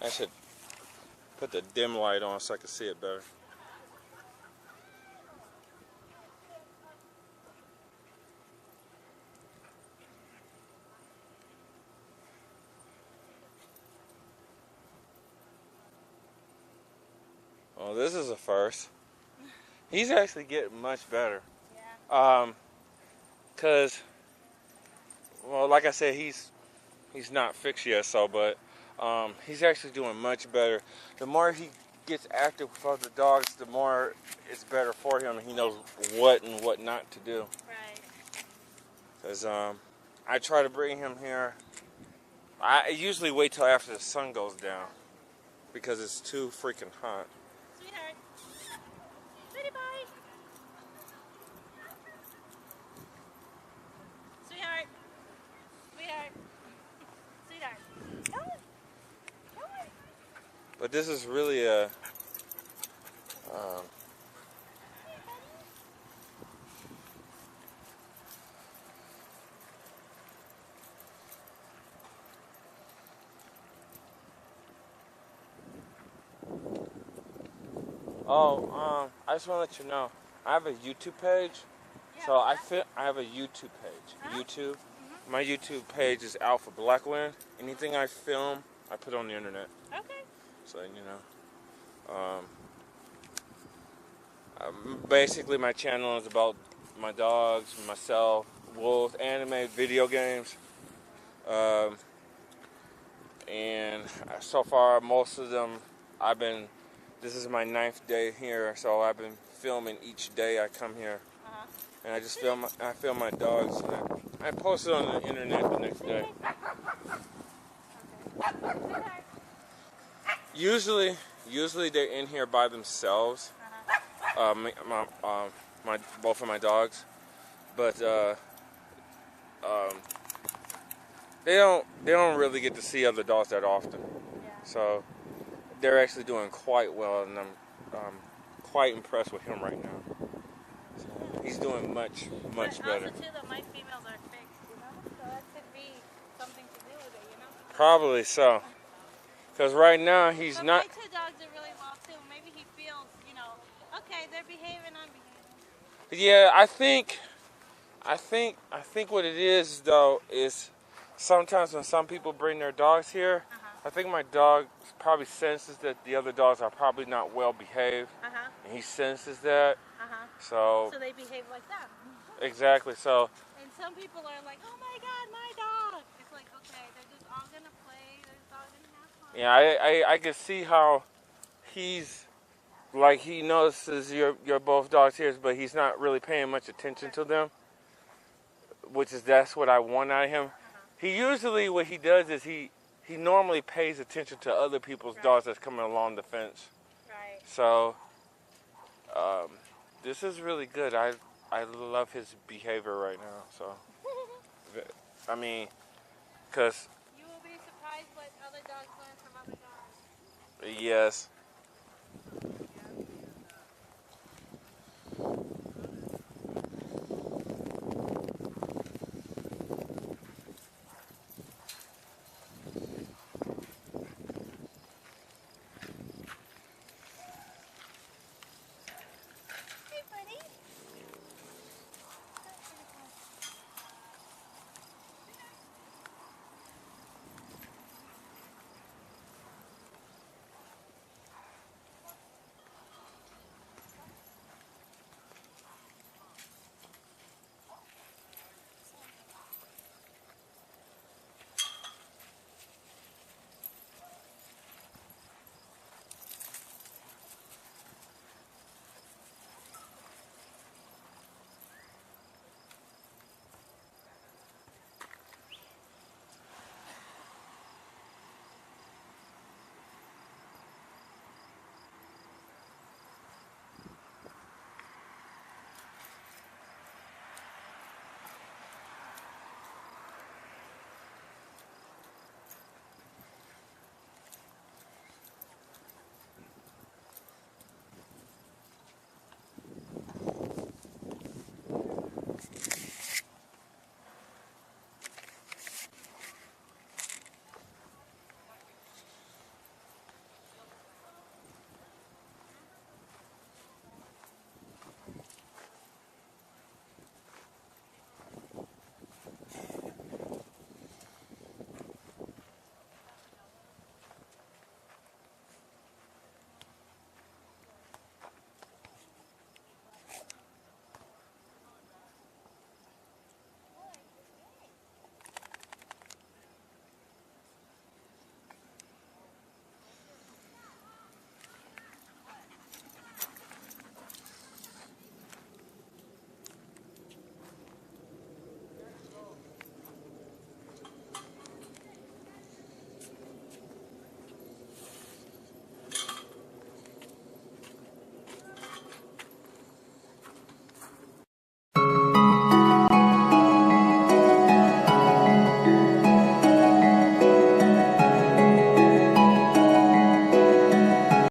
I should put the dim light on so I can see it better. Well, this is a first. He's actually getting much better. Yeah. Cause, well, like I said, he's not fixed yet. So, but he's actually doing much better. The more he gets active with other dogs, the more it's better for him, and he knows what and what not to do. Right. Cause I try to bring him here. I usually wait till after the sun goes down because it's too freaking hot. Sweetheart. Pretty boy. Sweetheart. Sweetheart. Sweetheart. Come on. Come on. But this is really a I just want to let you know, I have a YouTube page. Yeah, So I have a YouTube page. Huh? YouTube. My YouTube page is Alpha Blackwind. Anything I film, I put on the internet. Okay. So basically my channel is about my dogs, myself, wolves, anime, video games, and so far most of them this is my 9th day here, so I've been filming each day I come here. And I just film my dogs, and I post it on the internet the next day. Usually they're in here by themselves. Both of my dogs, but they don't really get to see other dogs that often. Yeah. So they're actually doing quite well, and I'm quite impressed with him right now. He's doing much better. Also too, that my females are fixed, you know, so that could be something to do with it, you know. Probably so, because right now he's but not. My 2 dogs are really well too. Maybe he feels, you know, okay, they're behaving, I'm behaving. Yeah, I think what it is though is sometimes when some people bring their dogs here, I think my dog probably senses that the other dogs are probably not well behaved, and he senses that. So they behave like that. Exactly. So. And some people are like, oh my God, my dog. It's like, okay, they're just all gonna play. They're just all gonna have fun. Yeah, I can see how he's like he notices you're both dogs here, but he's not really paying much attention to them, that's what I want out of him. He usually what he does is he normally pays attention to other people's dogs that's coming along the fence. Right. So this is really good. I love his behavior right now. So I mean, because you will be surprised what other dogs learn from other dogs. Yes.